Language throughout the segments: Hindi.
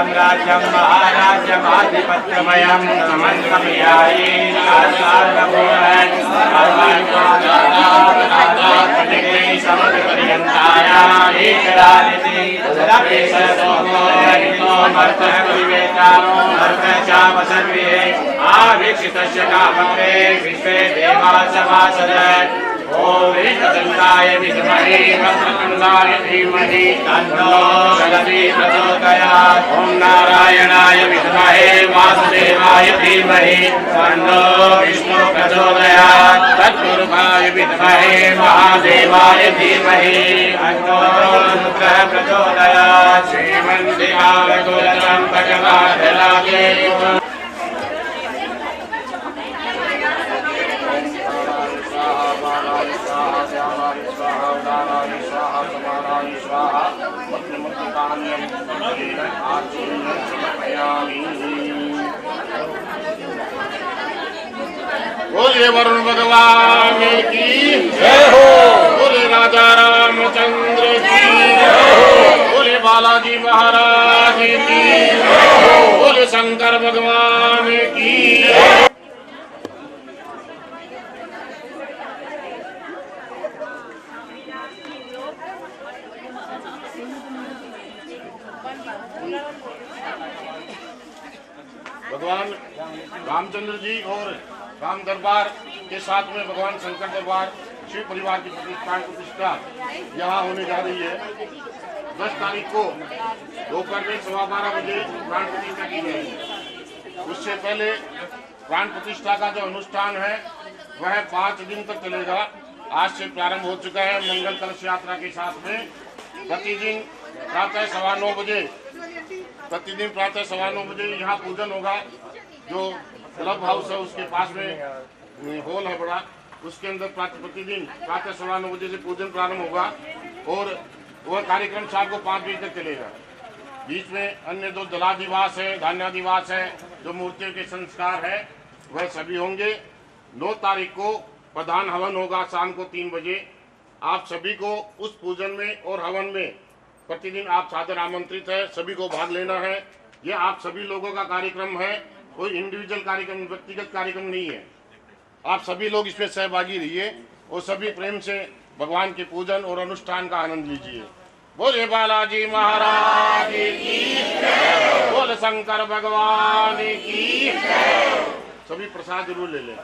साम्राज्यं महाराज्यमाधिपत्यमयं समन्वयायै सार्वभौमं समपर्यन्ताया एकरादिति तदपेशसोमो मर्तः विवेकानो मर्तचापसर्वे आवीक्षितस्य कामक्रे विश्वे देवा समासदत् ओम एकदन्ताय विद्महे वक्रतुण्डाय धीमहि तन्नो जगति प्रचोदयात् ओम नारायणाय विद्महे वासुदेवाय धीमहि तन्नो विष्णु प्रचोदयात् तत्पुरुषाय विद्महे महादेवाय धीमहि तन्नो रुद्रः प्रचोदयात् श्रीमन्दिरावकुलतं भगवाधरागे बोले वरुण भगवान की जय हो, बोले राजा रामचंद्र की जय हो, बोले बालाजी महाराज की जय हो, बोले शंकर भगवान की जय हो। भगवान रामचंद्र जी और राम दरबार के साथ में भगवान शंकर दरबार शिव परिवार की प्रतिष्ठा यहाँ होने जा रही है। 10 तारीख को दोपहर में 12:15 बजे प्राण प्रतिष्ठा की जाएगी। उससे पहले प्राण प्रतिष्ठा का जो अनुष्ठान है वह 5 दिन तक चलेगा। आज से प्रारंभ हो चुका है। मंगल कलश यात्रा के साथ में प्रतिदिन प्रातः 9:15 बजे यहाँ पूजन होगा। जो क्लब हाउस है उसके पास में हॉल है बड़ा, उसके अंदर प्रतिदिन प्रातः 9:15 बजे से पूजन प्रारंभ होगा और वह कार्यक्रम शाम को 5 बजे तक चलेगा। बीच में अन्य जो जलादिवास है, धान्यादिवास है, जो मूर्तियों के संस्कार है वह सभी होंगे। 9 तारीख को प्रधान हवन होगा शाम को 3 बजे। आप सभी को उस पूजन में और हवन में प्रतिदिन आप सादर आमंत्रित है, सभी को भाग लेना है। यह आप सभी लोगों का कार्यक्रम है, कोई इंडिविजुअल कार्यक्रम, व्यक्तिगत कार्यक्रम नहीं है। आप सभी लोग इसमें सहभागी रहिए और सभी प्रेम से भगवान के पूजन और अनुष्ठान का आनंद लीजिए। बोले बालाजी महाराज की जय, बोले शंकर भगवान की जय। सभी प्रसाद जरूर ले लें।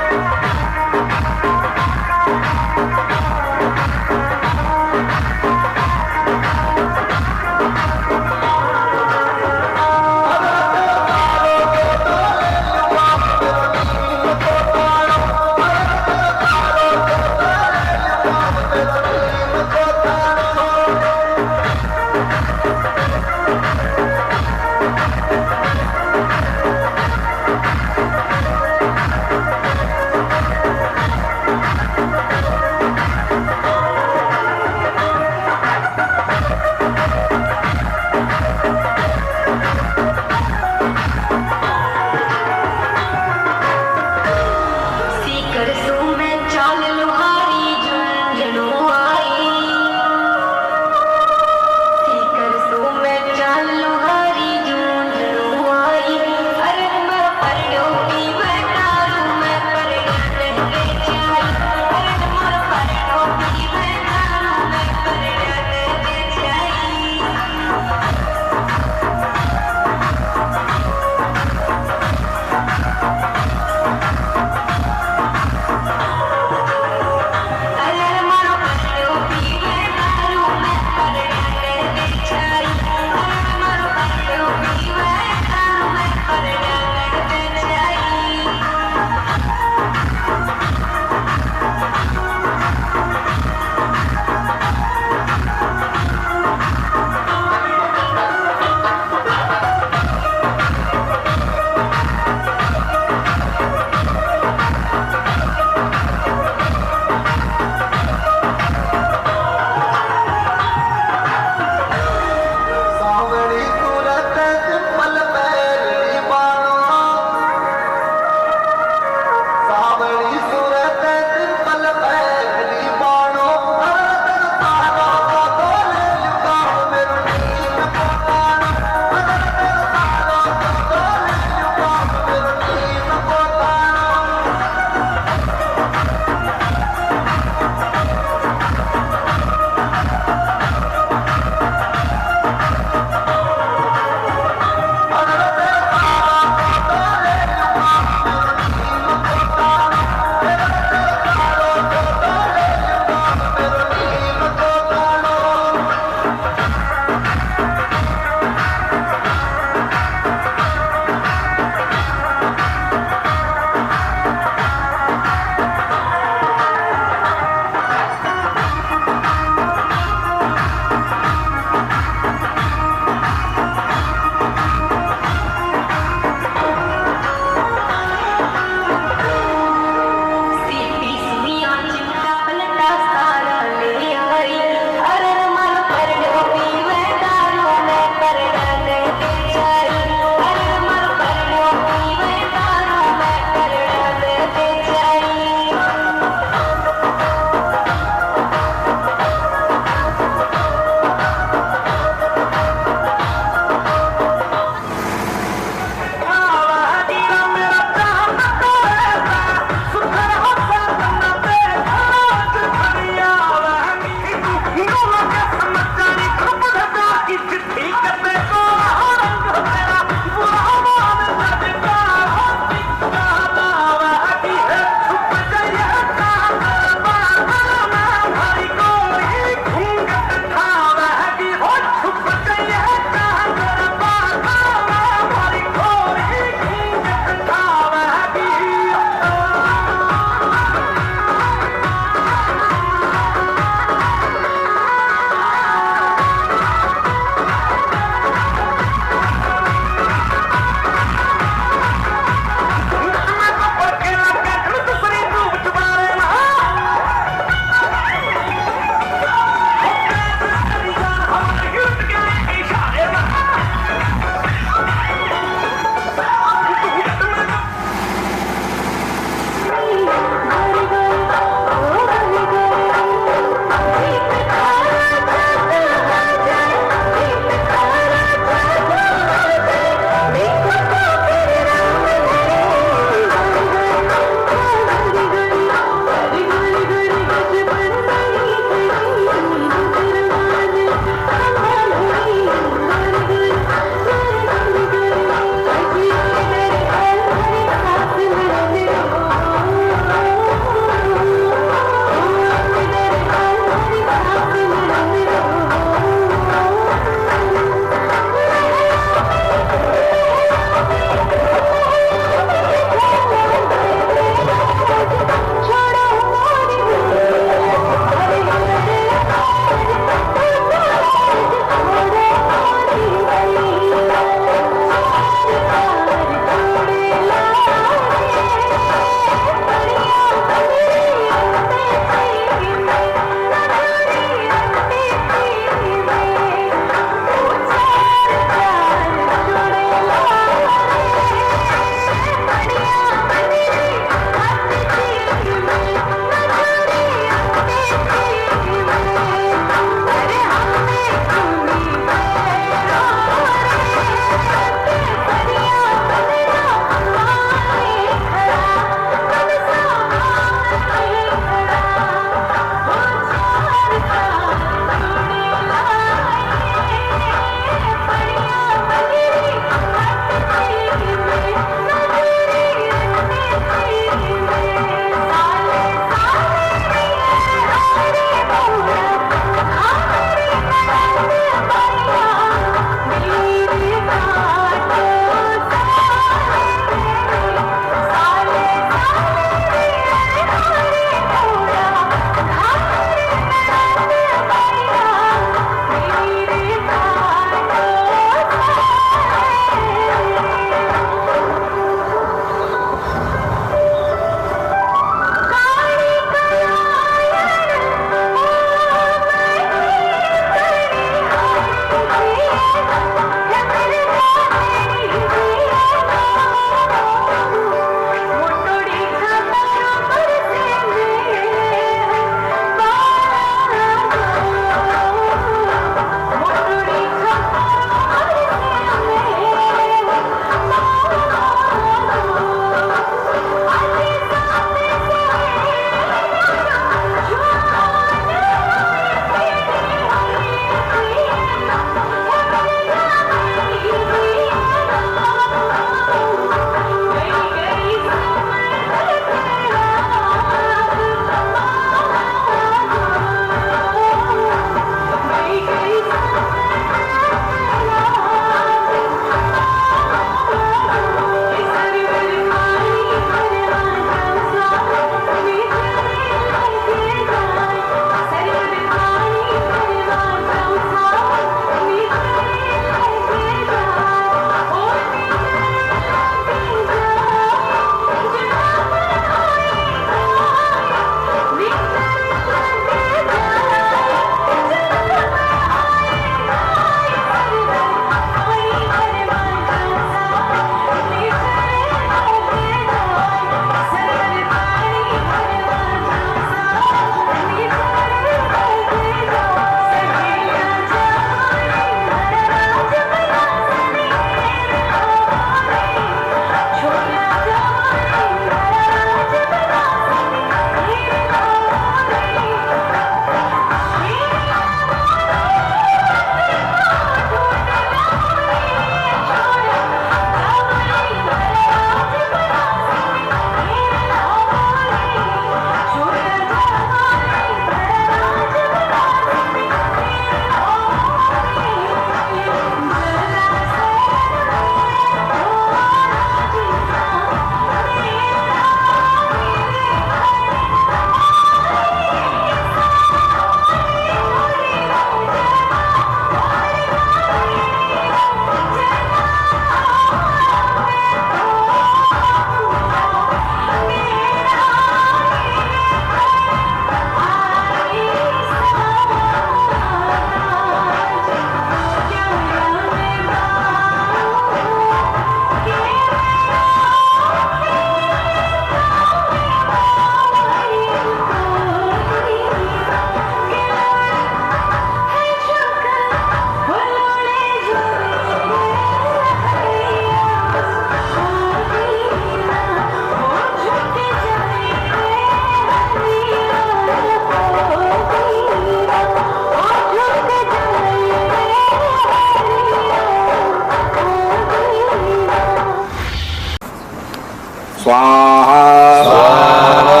स्वाहा स्वाहा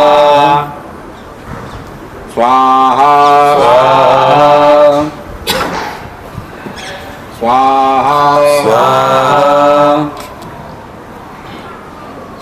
स्वाहा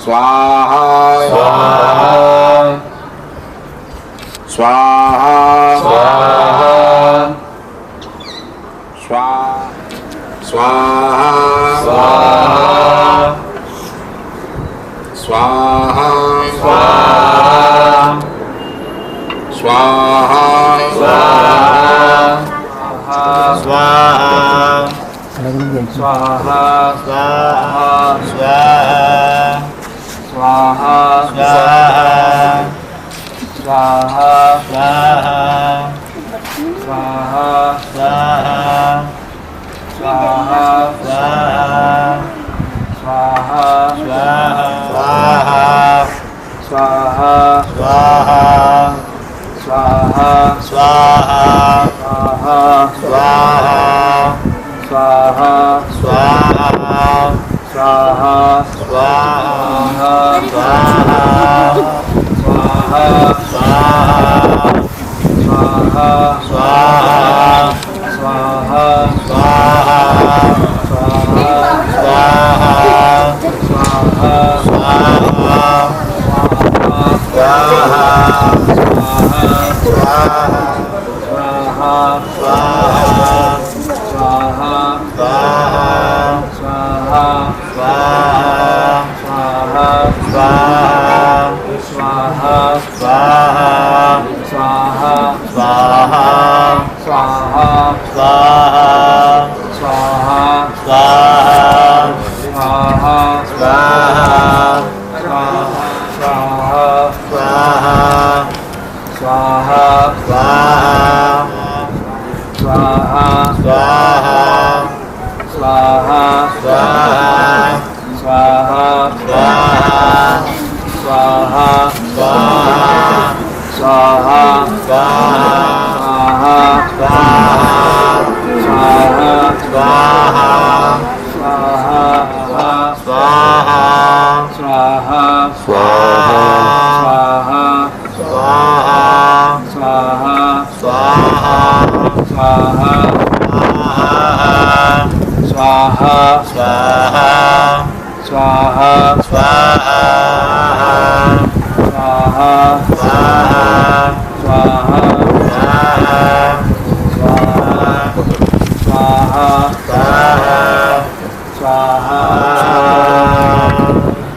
स्वाहा स्वाहा स्वाहा स्वाहा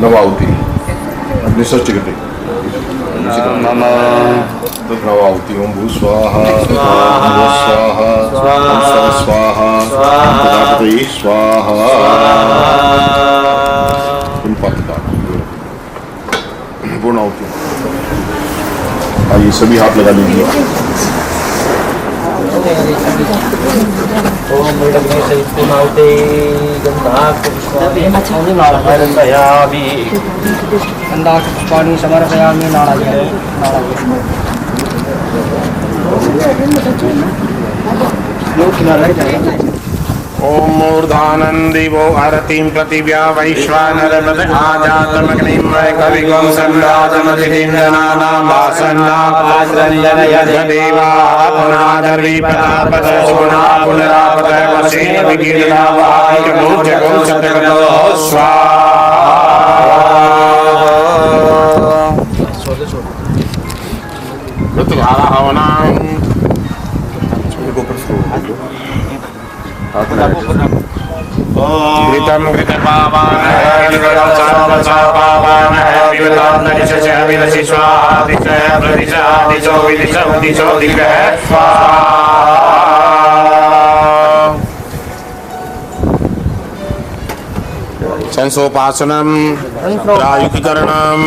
नवावती निश्चय नवावती ओम भू स्वाहा स्वाहा स्वाहा प्रजापति स्वाहा पूर्णावती। आइए सभी हाथ लगा लीजिए। पुष्पाणि समर्पयामि नारायण ओम मूर्धानंदिवो आरतीं प्रतिव्या वैश्वानरपद आजातमग्निं वै कविगुं सम्राजमतिथिं जनानां वासन्नापात्रन्दनयदेवा पुनादर्विपदापद सुगुणा पुनरापद वशीन विकीर्णा वाहिकमूर्जगुं शतगतो स्वाहा ऋतुधारा हवनां घृतं घृतपावानः सर्वसापावानः विवदान्तरिषस्य विदसि स्वाहा दिशः प्रदिशः दिशो विदिशो दिशो दिग्गः स्वाहा। संसोपासनं प्रायुकीकरणं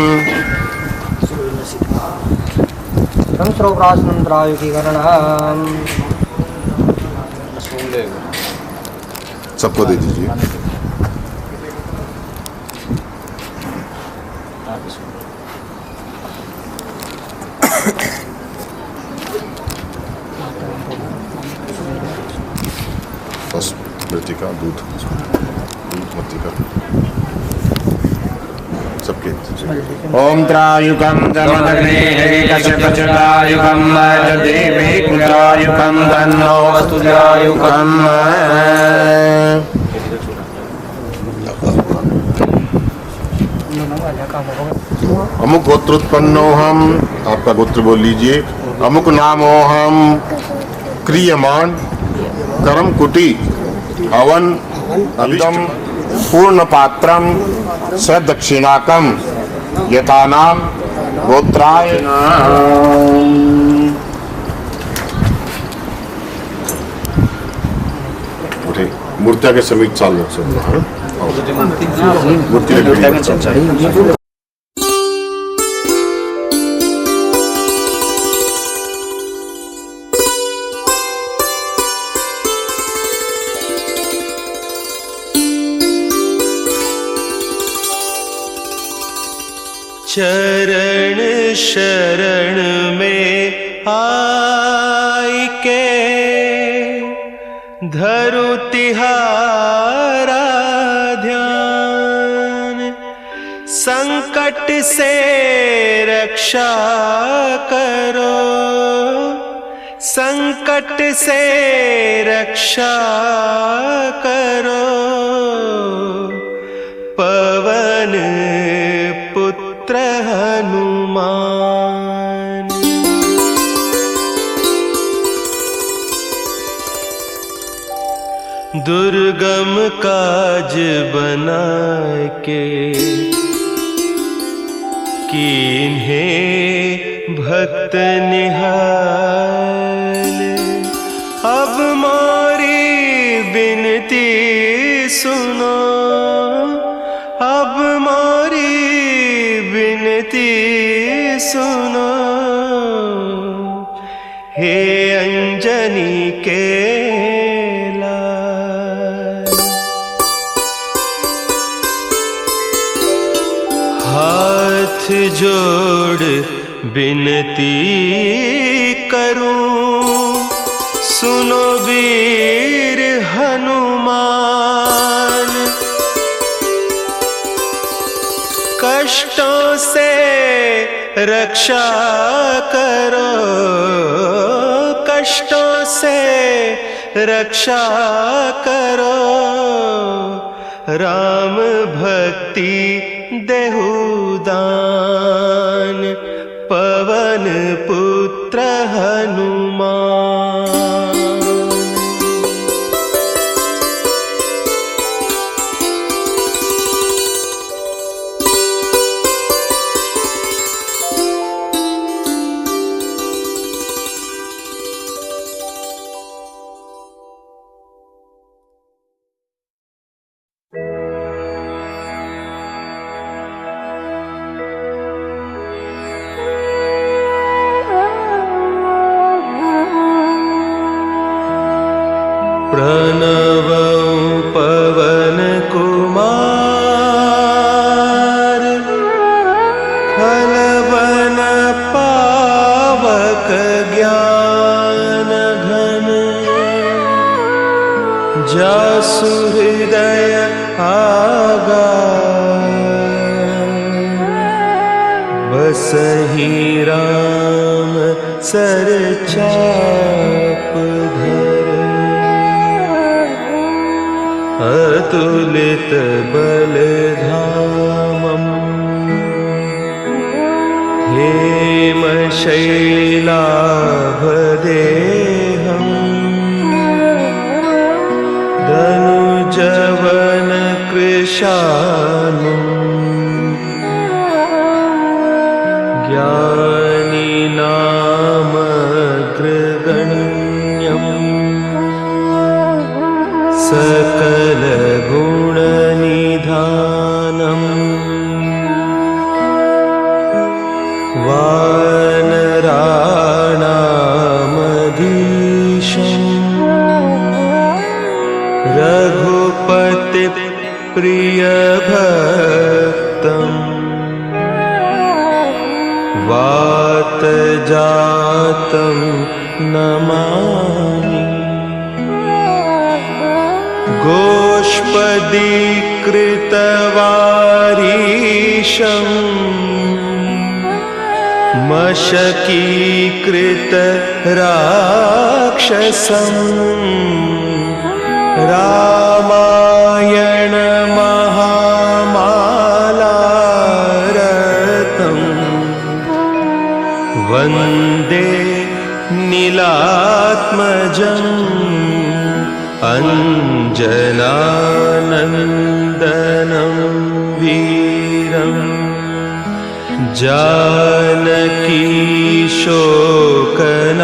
संस्रोप्रासनं प्रायुकीकरणम् सबको दे दीजिए। बस बेटी का दूध ओम त्रायुकं जमदग्नेकशपचतायुकं देवी कुत्रायुकं तन्नो वस्तुत्रायुकं। अमुक गोत्रोत्पन्नो हम, आपका गोत्र बोल लीजिए। अमुक नामो हम क्रियमाण कर्म कुटी हवन अभिदम पूर्ण पात्रम सदक्षिणाकम यथा नाम गोत्राय मूर्त्या के समीप चाल लोग सब मूर्ति चरण शरण में आई के धरु तिहारा ध्यान, संकट से रक्षा करो, संकट से रक्षा करो, पवन पुत्र हनुमान। दुर्गम काज बना के कीन्हे भक्त निहाल, अब मोरी बिनती सुनो, अब मोरी बिनती सुनो, हे अंजनी के लाल। हाथ जोड़ बिनती करूं, सुनो वीर हनुमान। कष्टों से रक्षा करो, कष्टों से रक्षा करो, राम भक्ति देहु दान, पवन पुत्र हनुमान। प्रणवं पवन कुमार, खलवन पावक ज्ञान घन, जासु हृदय आगार, बसहि राम सर चाप धर। अतुलित बलधामं हेमशैलाभदेहं, धनुजवन कृशानुं, ज्ञानी नामग्रगण्यं, सकल गुण निधानम्, वानराणामधीशम्, रघुपति प्रिय भक्तम्, वात जातं नमामि। गोष्पदीकृतवारी मशकीकृत राक्षसम् रामायण महामालारतम् वन्दे नीलात्मजम् अंजनानन्दनं वीरम् जानकी शोकनाशनम्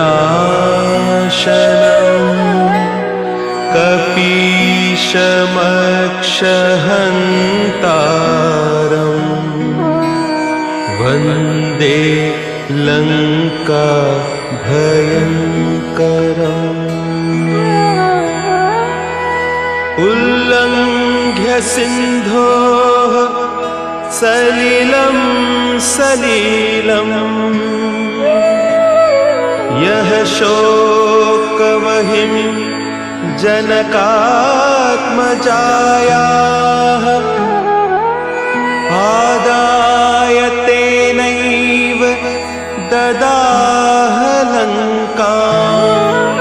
कपीशमक्षहन्तारम् वन्दे लङ्का भयङ्करम् उल्लङ्घ्य सिन्धोः सलिलं सलीलम् यः शोकवहिं जनकात्मजायाः आदाय तेनैव ददाह लङ्काम्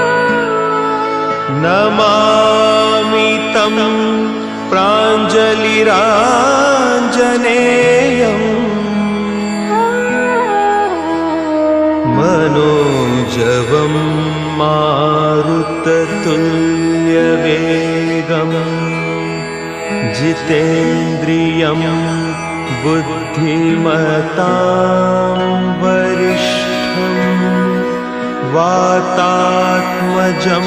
नमामि तं प्राञ्जलिराञ्जनेयम् मनोजवं मारुततुल्यवेगम् जितेन्द्रियं बुद्धिमतां वरिष्ठम् वातात्मजं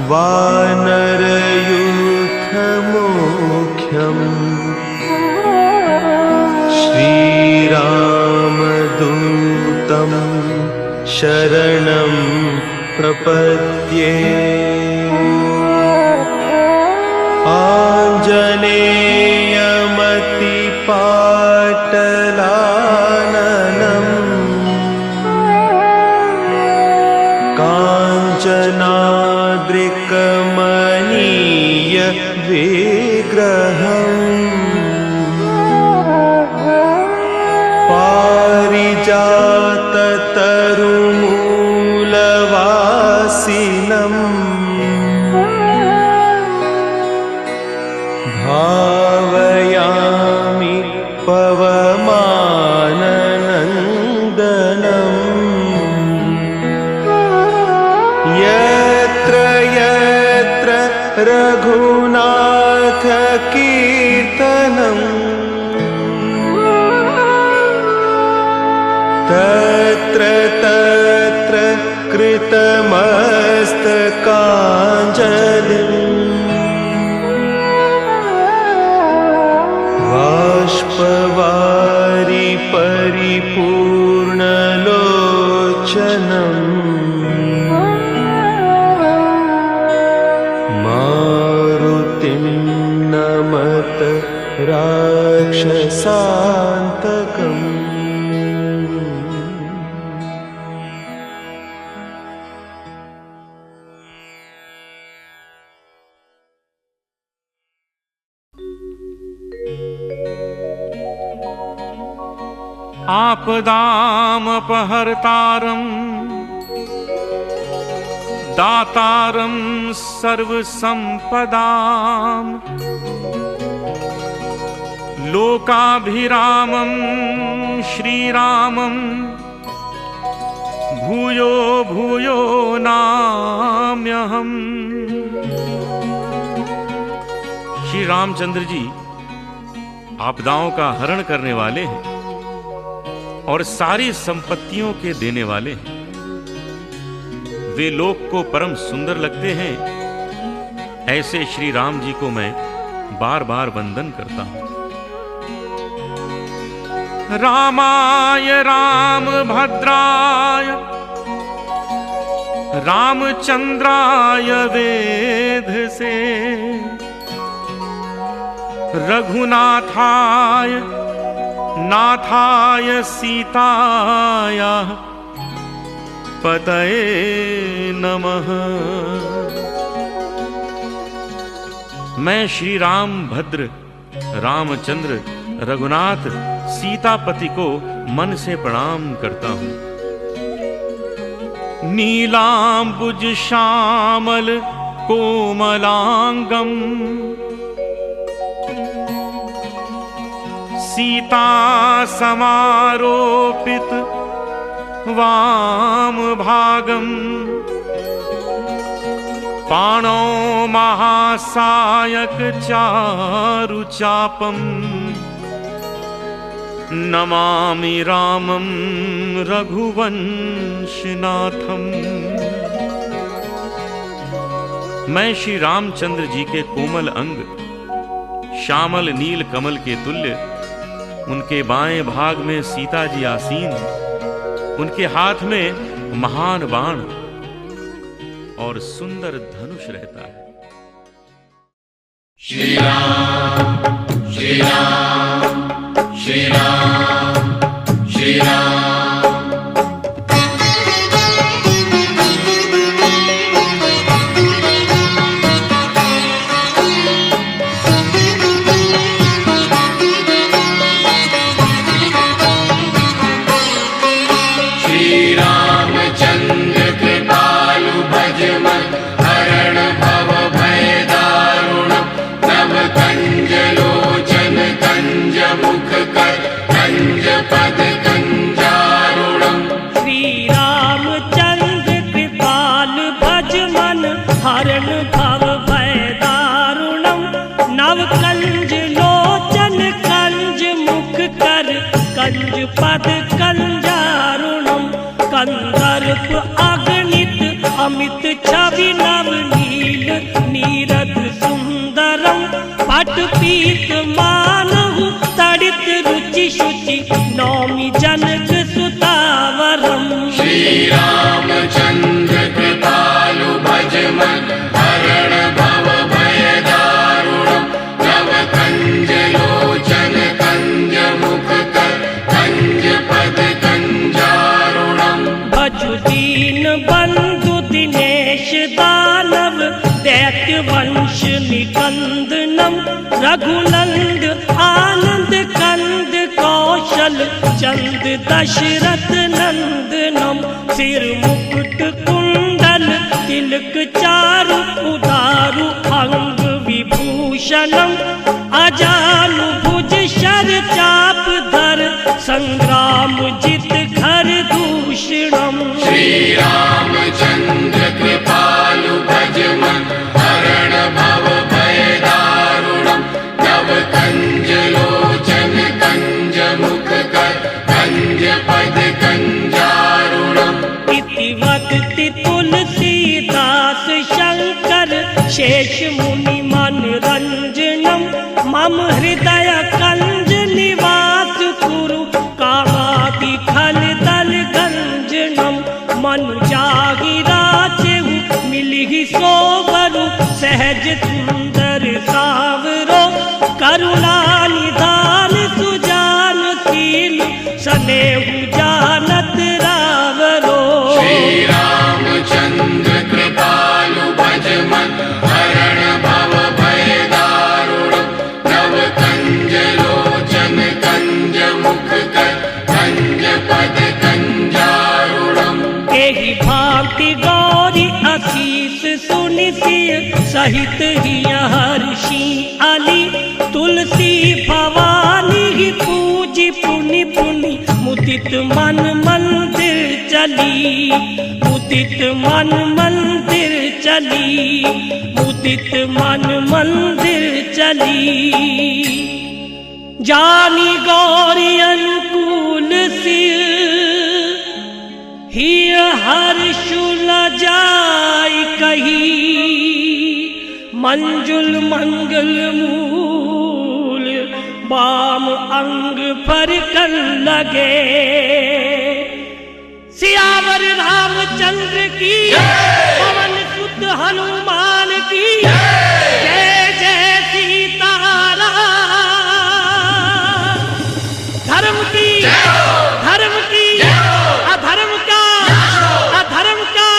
वानरयूथमुख्यम् श्रीरामदूतं शरणं प्रपद्ये आञ्जनेयमतिपाटलाननम् काञ्चनाद्रिकमनीय विग्रहम् पारिजाततरुमूलवासिनम् भावयामि पवमाननन्दनम् यत्र यत्र रघुनाथकीर्तनम् तत्र तत्र कृतमस्तकाञ्जलिम् बाष्पवारि परिपूर्णलोचनम् मारुतिं नमत राक्षसान्तकम् आपदामपहर्तारं दातारं सर्वसम्पदां लोकाभिरामं श्रीरामं भूयो भूयो नाम्यहम्। श्री रामचंद्र जी आपदाओं का हरण करने वाले हैं और सारी संपत्तियों के देने वाले हैं। वे लोक को परम सुंदर लगते हैं। ऐसे श्री राम जी को मैं बार बार वंदन करता हूं। रामाय रामभद्राय रामचंद्राय वेधसे रघुनाथाय नाथाय सीताया पतये नमः। मैं श्री राम भद्र रामचंद्र रघुनाथ सीतापति को मन से प्रणाम करता हूं। नीलांबुज श्यामल कोमलांगम सीता समारोपित वाम भागम पाणौ महासायक चारु चापम नमामि रामं रघुवंशनाथम। मैं श्री रामचंद्र जी के कोमल अंग श्यामल नील कमल के तुल्य, उनके बाएं भाग में सीता जी आसीन, उनके हाथ में महान बाण और सुंदर धनुष रहता है। श्री राम श्री राम श्री राम श्री राम। पद कंजारुणम कंदर्प अगणित अमित छवि नवनील नीरद सुंदरम पट पीत मानहु तड़ित रुचि शुचि नौमि जनक सुतावरम। श्री रामचंद्र कृपालु भजमन हरण भव भय दारुणम नव कंज लोचन कंज मुख कर कंज पद कंजारुणम। भजु दीन बंधु दिनेश दानव दैत्य वंश निकंदनम रघुनंद आनंद कंद कौशल चंद दशरथ नंदनम। सिर मुकुट कुंडल तिलक चारु उदारु अंग विभूषणम अजानु भुज शर चाप धर संग्राम जित घर दूषणम। श्री रामचंद्र कृपालु भजमन हरण भव भय दारुणम नव कंज लोचन कंज मुख कर कंज पद कंजारुणम। इति वदति तुलसीदास शंकर शेष मुनि मनरंजनम मम हृदय कंज निवास कुरु कामादि खल दल गंजनम। मनु जाहि राचेहु मिलिहि सोबरु सहज सुंदर सावरो करुणा निधान सुजान शील सनेहु जानत रावरो। श्री रामचंद्र कृपालु भजमन हरण भव भय दारुणम नव कंज लोचन कंज मुख कर कंज पद कंजारुणम। एहि भांति गौरी असीस सुनि सिय सहित ही हर्षि अली तुलसी भवानी ही पूजी पुनि पुनि मुदित मन मंदिर चली मुदित मन मंदिर चली मुदित मन मंदिर चली। जानी गौरी अनुकूल सिय ही हर्षु न जाय कही मंजुल मंगल मूल बाम अंग पर कर लगे। सियावर रामचंद्र की पवन सुत हनुमान की जय जय सीताराम। धर्म की अधर्म का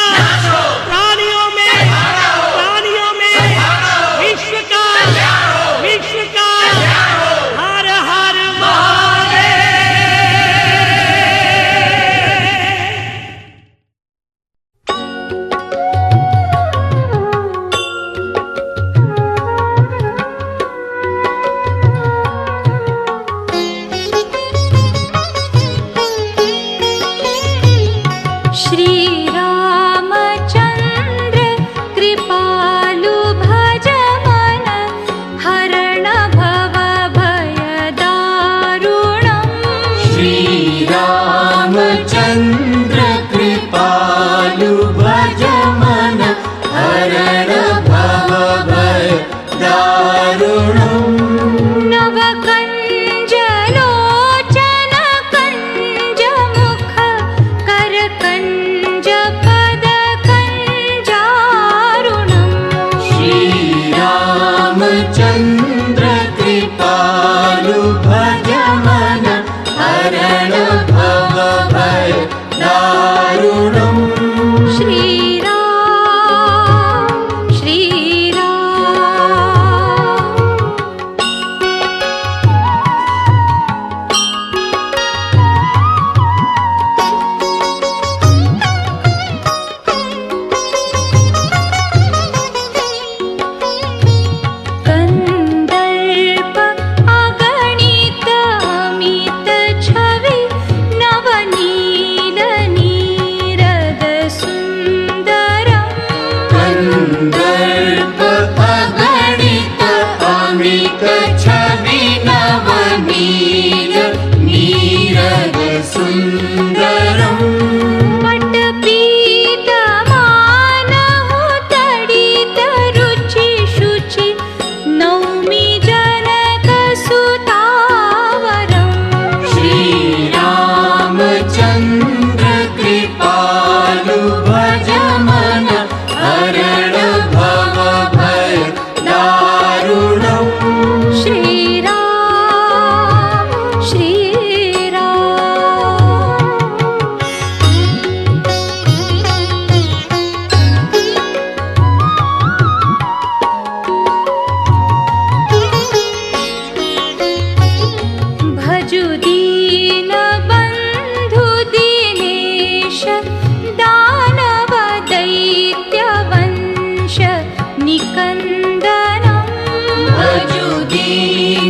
प्राणियों में विश्व का हर हर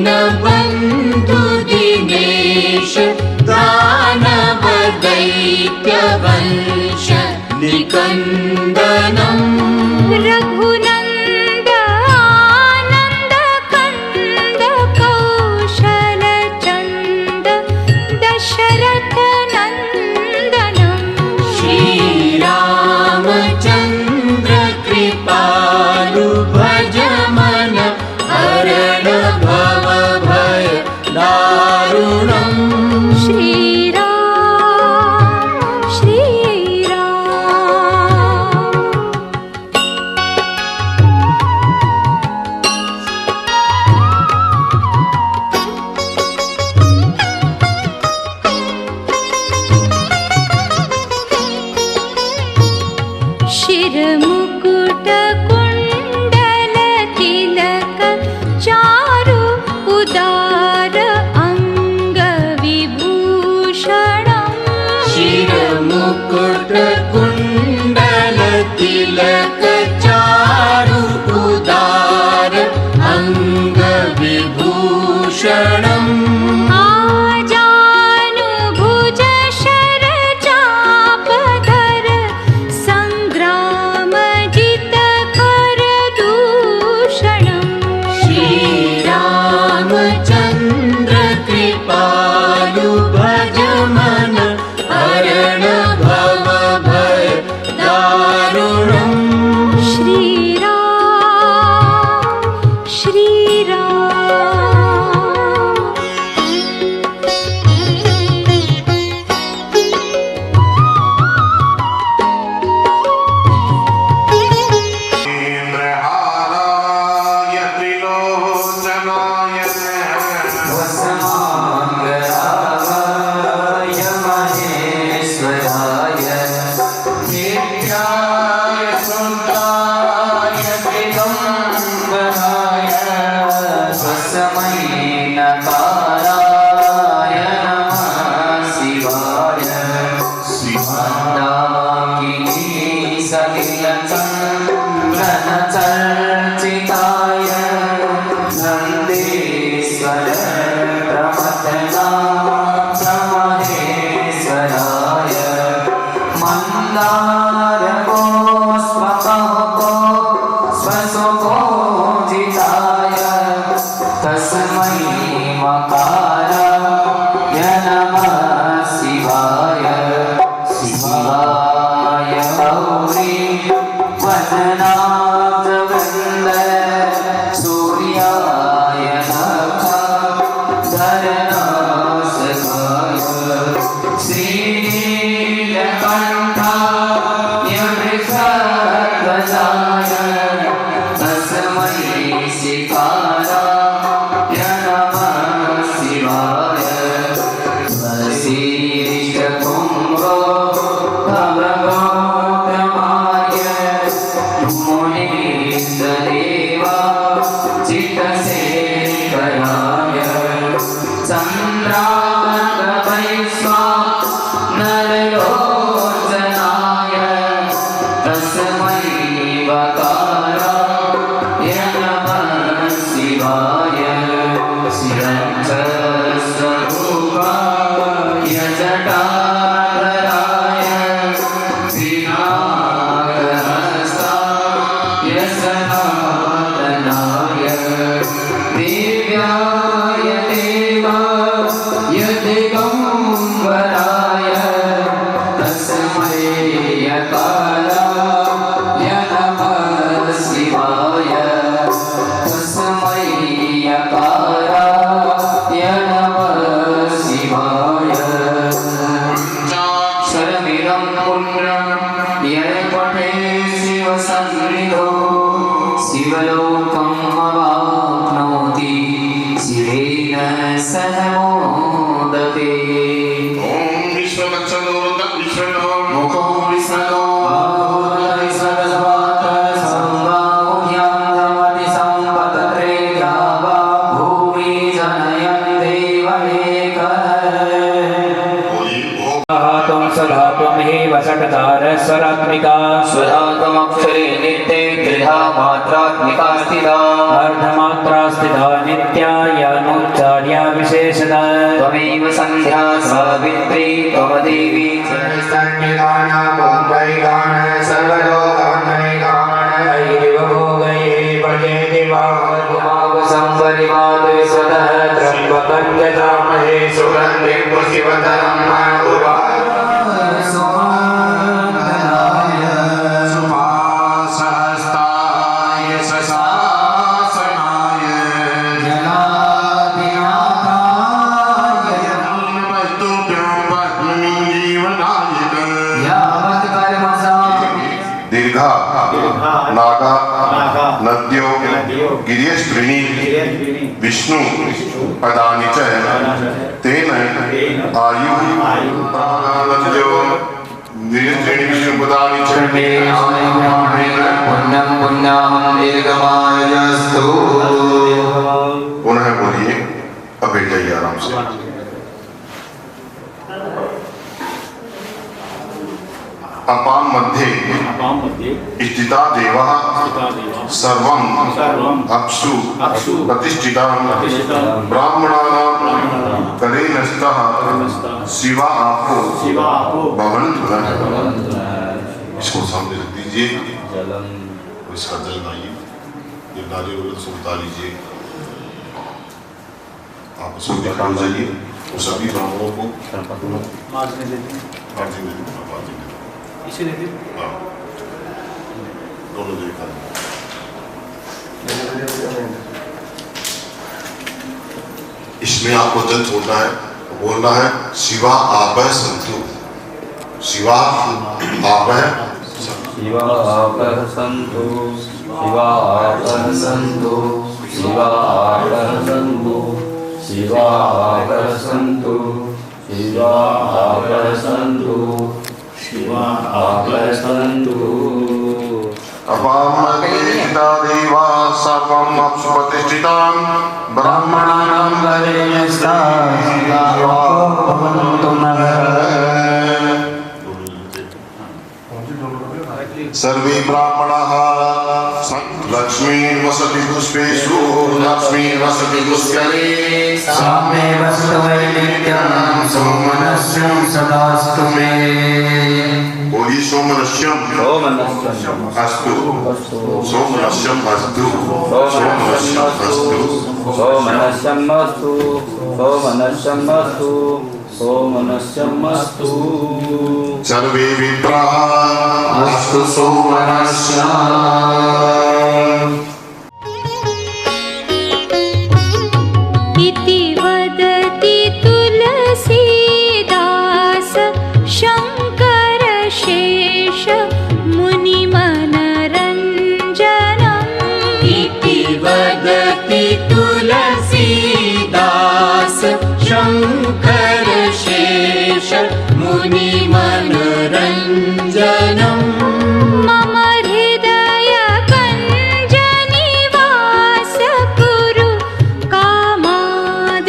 दीनबन्धु दिनेश दानव दैत्यवंश निकन्दनम् रघुनन्द आनन्द कन्द कौशल चन्द दशरथ नन्दनम् श्रीरामचन्द्र कृपालु भज मन हरण भव भय दारुणम् श्रीराम श्रीराम शिरमुकुट कुण्डल तिलक चारु उदार अङ्ग विभूषणम् शिरमुकुट कुण्डल तिलक चारु उदार अङ्ग विभूषणम् आजानुभुज शर चापधर सङ्ग्राम जित कर दूषणम् श्रीरामचन्द्र कृपालु भज मन हरण भव भय दारुणम् श्रीराम श्रीराम इंद्रहाराय त्रिलोचनाय वसमाङ्गराय महेश्वराय नित्याय सुन्दाय दिगम्बराय स्वसमये नकाराय नमः शिवाय शिवादाकिनी सलिलचन्द्रनचर्चिताय नन्देश्वर प्रमथनाथमहेश्वराय मन्दारपुष्पकपोष्पसुपूजिताय तस्मै मकाराय नमः शिवाय शिवाय गौरी वदनाथवृन्द सूर्याय नखधरनाशकाय श्रीनीलकण्ठाय वृषध्वजाय तस्मै शिकाराय नमः शिवाय वसिष्ठकुम्भो भवगोत्रमाय मुनीन्द्रदेवा चित्तशेखराय चन्द्रार्कवैश्वानरलोचनाय तस्मै वकाराय नमः शिवाय शिरञ्जस्वरूपाय जटाधराय विनाकहस्ताय सनातनाय दिव्याय देवाय दिगम्बराय तस्मै यकाराय नमः शिवाय तस्मै यकाराय नमः शिवाय शरमिदं पुण्यं यत्पठे शिवसन्निधौ शिवलोकम् अवाप्नोति शिवेन सह मोदते ओम विश्ववक्षतो विष्णो मुखो विष्णो बाहुर्विष्णस्वात् संगामुख्यां धमति सम्पतत्रे द्रावा भूमि जनयन् देवमेकः सदा त्वं हि वषट्कार स्वरात्मिका स्वधात्मक्षरे नित्ये देहा मात्रात्मिका स्थिता अर्धमात्रा स्थिता नित्या यानोच्चार्या विशेषता त्वमेव संध्या सावित्री त्वमदेवी दीर्घा नागा नद्यो गिरियस्त्रीणी विष्णु पदानि च तेन आयु नद्यो गिरियस्त्रीणी विष्णु पदानि च पुण्यं पुण्याहं दीर्घमायस्तु। पुनः बोलिए, अब बैठ जाइए आराम से। अपां मध्ये स्थिता देवः सर्वं अप्सु प्रतिष्ठितां ब्राह्मणानां करेणस्तः शिवा आपो भवन्तु नः। इसको सामने रख दीजिए, इसका जल लाइए, ये नारियल को उतार लीजिए, आप उसको दिखा जाइए, वो सभी ब्राह्मणों को मार्जिन दे दीजिए, इसे दे दीजिए, हाँ, दोनों देखा। इसमें आपको जल छोड़ना है, बोलना है शिवा आप संतु, शिवा आप शिवा आपः सन्तु शिवा आपः सन्तु शिवा आपः सन्तु शिवा आपः सन्तु शिवा आपः सन्तु शिवा आपः सन्तु। अपामदेता देवा सर्वं अप्सु प्रतिष्ठितां ब्राह्मणानां करेणस्तः शिवा आपो भवन्तु नः। सर्वे ब्राह्मणाः लक्ष्मी वसति पुष्पेषु लक्ष्मी वसति पुष्करे सामे वस्तु वै नित्यं सोमनस्यं सदास्तु मे। बोलिए सोमनस्यम अस्तु सोमनस्यम अस्तु सोमनस्यम अस्तु सोमनस्यमस्तु सोमनस्यमस्तु सोमनस्यमस्तु। सर्वे विप्राः अस्तु सोमनस्यम्। इति वदति तुलसीदास शङ्करशेष मुनिमनरञ्जनम्। इति वदति तुलसीदास शङ्करशेष मुनिमनरञ्जनम्। मम हृदय कञ्जनिवास कुरु कामाद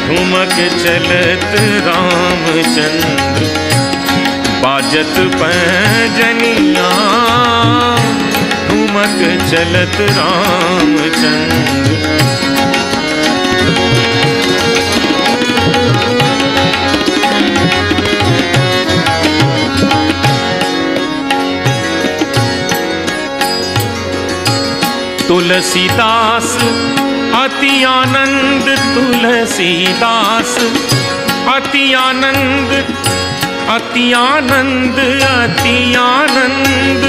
ठुमक चलत रामचंद्र बाजत पैजनिया ठुमक चलत रामचंद्र। तुलसीदास अति आनंद तुलसीदास अति आनंद अति आनंद अति आनंद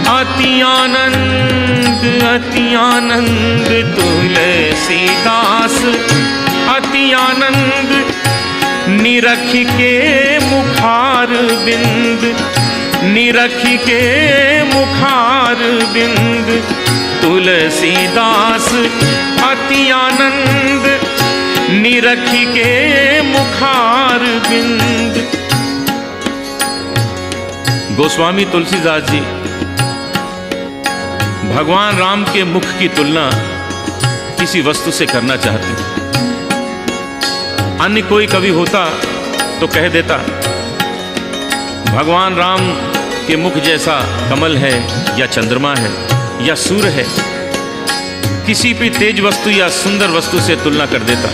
अति आनंद अति आनंद तुलसीदास अति आनंद निरख के मुखार बिंद निरख के मुखार बिंद तुलसीदास अति आनंद निरख के मुखार बिंद। गोस्वामी तुलसीदास जी भगवान राम के मुख की तुलना किसी वस्तु से करना चाहते हैं। अन्य कोई कवि होता तो कह देता भगवान राम के मुख जैसा कमल है या चंद्रमा है या सूर्य है, किसी भी तेज वस्तु या सुंदर वस्तु से तुलना कर देता।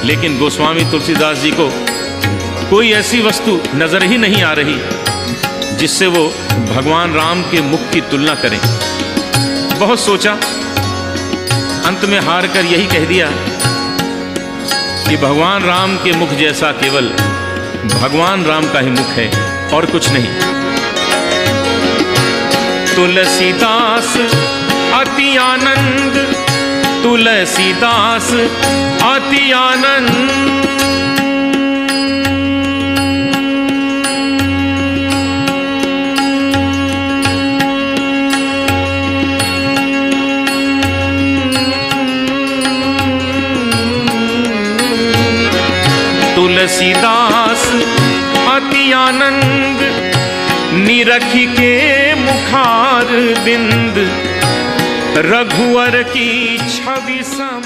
लेकिन गोस्वामी तुलसीदास जी को कोई ऐसी वस्तु नजर ही नहीं आ रही जिससे वो भगवान राम के मुख की तुलना करें। बहुत सोचा, अंत में हार कर यही कह दिया कि भगवान राम के मुख जैसा केवल भगवान राम का ही मुख है और कुछ नहीं। तुलसीदास अति आनंद तुलसीदास अति आनंद तुलसीदास अति आनंद निरख के मुखार बिंद रघुवर की छवि सम